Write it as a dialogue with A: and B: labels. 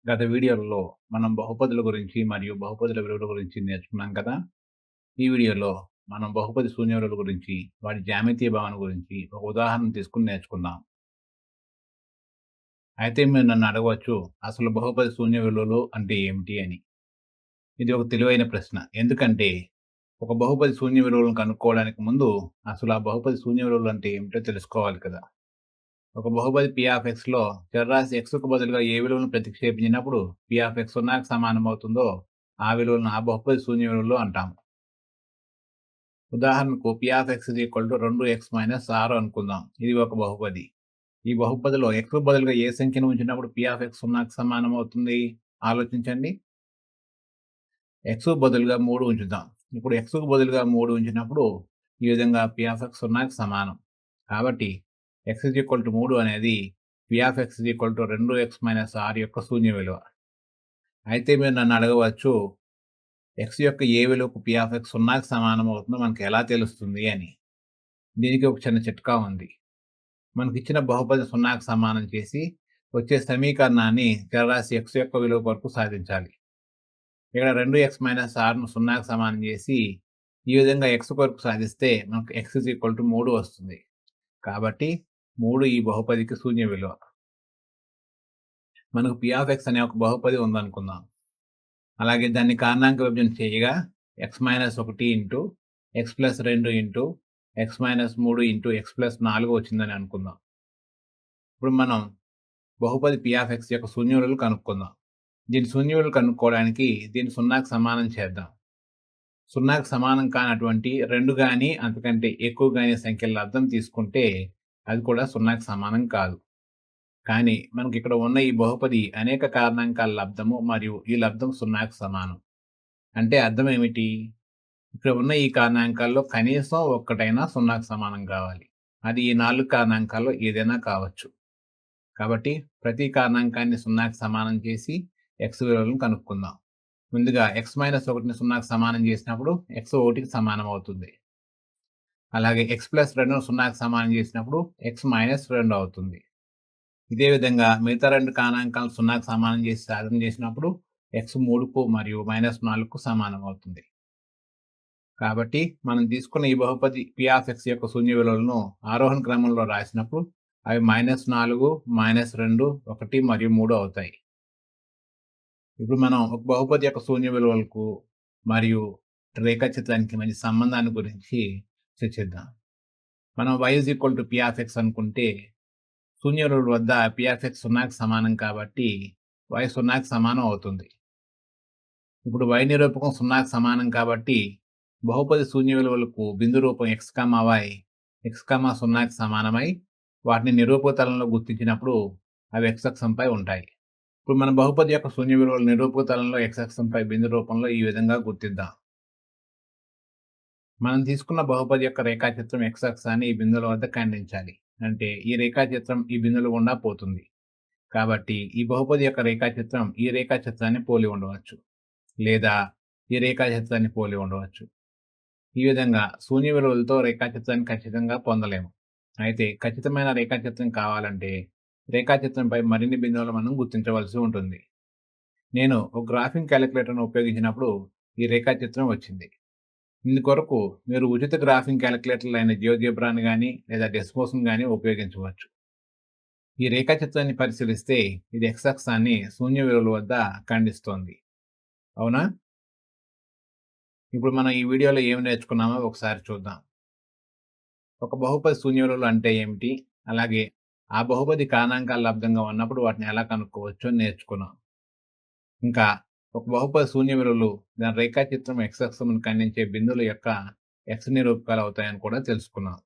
A: గత వీడియోలలో మనం బహుపదుల గురించి మరియు బహుపదుల విలువల గురించి నేర్చుకున్నాం కదా! ఈ వీడియోలో మనం బహుపది శూన్య విలువల గురించి, వాటి జ్యామితీయ భావన గురించి ఒక ఉదాహరణ తీసుకొని నేర్చుకుందాం. అయితే మీరు నన్ను అడగవచ్చు, అసలు బహుపది శూన్య విలువలు అంటే ఏమిటి అని? ఇది ఒక తెలివైన ప్రశ్న. ఎందుకంటే, ఒక బహుపది శూన్య విలువలను కనుక్కోవడానికి ముందు అసలు ఆ బహుపది శూన్య విలువలు అంటే ఏమిటో తెలుసుకోవాలి కదా! ఒక బహుపది Pలో చరరాశి xకు బదులుగా ఏ విలువను ప్రతిక్షేపించినప్పుడు Px 0కి సమానమవుతుందో ఆ విలువలను ఆ బహుపది శూన్య విలువలు అంటాము. ఉదాహరణకు Px 2x - 6 అనుకుందాం. ఇది ఒక బహుపది. ఈ బహుపదిలో x బదులుగా ఏ సంఖ్యను ఉంచినప్పుడు Px 0కి సమానమవుతుంది? ఆలోచించండి. x బదులుగా 3 ఉంచుదాం. ఇప్పుడు x కు బదులుగా 3 ఉంచినప్పుడు ఈ విధంగా Px 0కి సమానం. కాబట్టి x 3 అనేది Px 2x - 6 యొక్క శూన్య విలువ. అయితే మీరు నన్ను అడగవచ్చు, x యొక్క ఏ విలువకు Px 0కి సమానం అవుతుందో మనకు ఎలా తెలుస్తుంది అని. దీనికి ఒక చిన్న చిట్కా ఉంది. మనకిచ్చిన బహుపది 0కి సమానం చేసి వచ్చే సమీకరణాన్ని చరరాశి x యొక్క విలువ కొరకు సాధించాలి. ఇక్కడ 2x - 6ను 0కి సమానం చేసి ఈ విధంగా x కొరకు సాధిస్తే మనకు x 3 వస్తుంది. కాబట్టి 3 ఈ బహుపదికి శూన్య విలువ. మనకు Px అనే ఒక బహుపది ఉందనుకుందాం. అలాగే దాన్ని కారణాంక విభజన చేయగా x - 1 into x + 2 into x - 3 into x + 4 వచ్చిందని అనుకుందాం. ఇప్పుడు మనం బహుపది Px యొక్క శూన్య విలువలు కనుక్కుందాం. దీని శూన్య విలువలు కనుక్కోవడానికి దీన్ని 0కి సమానం చేద్దాం. 0కి సమానం కానటువంటి 2 గాని, అంతకంటే ఎక్కువ గాని సంఖ్యల లబ్దం తీసుకుంటే అది కూడా 0కి సమానం కాదు. కానీ మనకిక్కడ ఉన్న ఈ బహుపది అనేక కారణాంకాల లబ్దము మరియు ఈ లబ్దం 0కి సమానం. అంటే అర్థం ఏమిటి? ఇక్కడ ఉన్న ఈ కారణాంకాల్లో కనీసం ఒక్కటైనా 0కి సమానం కావాలి. అది ఈ 4 కారణాంకాల్లో ఏదైనా కావచ్చు. కాబట్టి ప్రతి కారణాంకాన్ని 0కి సమానం చేసి x విలువలను కనుక్కుందాం. ముందుగా x - 1ని 0కి సమానం చేసినప్పుడు x 1కి సమానం అవుతుంది. అలాగే x + 2ను 0కి సమానం చేసినప్పుడు x - 2 అవుతుంది. ఇదే విధంగా మిగతా 2 కారణాంకాలను 0కి సమానం చేసి సాధన చేసినప్పుడు x 3కు మరియు -4కు సమానం అవుతుంది. కాబట్టి మనం తీసుకున్న ఈ బహుపది Px యొక్క శూన్య విలువలను ఆరోహణ క్రమంలో రాసినప్పుడు అవి -4, -2, 1 మరియు 3 అవుతాయి. ఇప్పుడు మనం ఒక బహుపది యొక్క శూన్య విలువలకు మరియు రేఖాచిత్రానికి మధ్య సంబంధాన్ని గురించి చర్చిద్దాం. మనం y Px అనుకుంటే శూన్య విలువల వద్ద Px 0కి సమానం కాబట్టి y 0కి సమానం అవుతుంది. ఇప్పుడు y నిరూపకం 0కి సమానం కాబట్టి బహుపది శూన్య విలువలకు బిందు రూపం x, y x, 0కి సమానమై వాటిని నిరూపక తలంలో గుర్తించినప్పుడు అవి x అక్షంపై ఉంటాయి. ఇప్పుడు మన బహుపది యొక్క శూన్య విలువలు నిరూపక తలంలో x అక్షంపై బిందు రూపంలో ఈ విధంగా గుర్తిద్దాం. మనం తీసుకున్న బహుపది యొక్క రేఖాచిత్రం x అక్షాన్ని ఈ బిందువుల వద్ద ఖండించాలి. అంటే ఈ రేఖాచిత్రం ఈ బిందువుల గుండా పోతుంది. కాబట్టి ఈ బహుపది యొక్క రేఖాచిత్రం ఈ రేఖాచిత్రాన్ని పోలి ఉండవచ్చు. లేదా ఈ రేఖాచిత్రాన్ని పోలి ఉండవచ్చు. ఈ విధంగా శూన్య విలువలతో రేఖాచిత్రాన్ని ఖచ్చితంగా పొందలేము. అయితే ఖచ్చితమైన రేఖాచిత్రం కావాలంటే రేఖాచిత్రంపై మరిన్ని బిందువులు మనం గుర్తించవలసి ఉంటుంది. నేను ఒక గ్రాఫింగ్ క్యాలిక్యులేటర్ను ఉపయోగించినప్పుడు ఈ రేఖాచిత్రం వచ్చింది. ఇందుకొరకు మీరు ఉచిత గ్రాఫింగ్ క్యాలిక్యులేటర్లు అయిన జియోజెబ్రాను గాని లేదా డెస్మోస్ను గాని ఉపయోగించవచ్చు. ఈ రేఖాచిత్రాన్ని పరిశీలిస్తే ఇది x అక్షాన్ని శూన్య విలువల వద్ద ఖండిస్తోంది. అవునా? ఇప్పుడు మనం ఈ వీడియోలో ఏమి నేర్చుకున్నామో ఒకసారి చూద్దాం. ఒక బహుపది శూన్య విలువలు అంటే ఏమిటి? అలాగే ఆ బహుపది కారణాంకాల లబ్దంగా ఉన్నప్పుడు వాటిని ఎలా కనుక్కోవచ్చో నేర్చుకున్నాం. ఇంకా ఒక బహుపది శూన్య విలువలు దాని రేఖాచిత్రం x అక్షమును ఖండించే బిందువుల యొక్క x నిరూపకాలు అవుతాయని కూడా తెలుసుకున్నాం.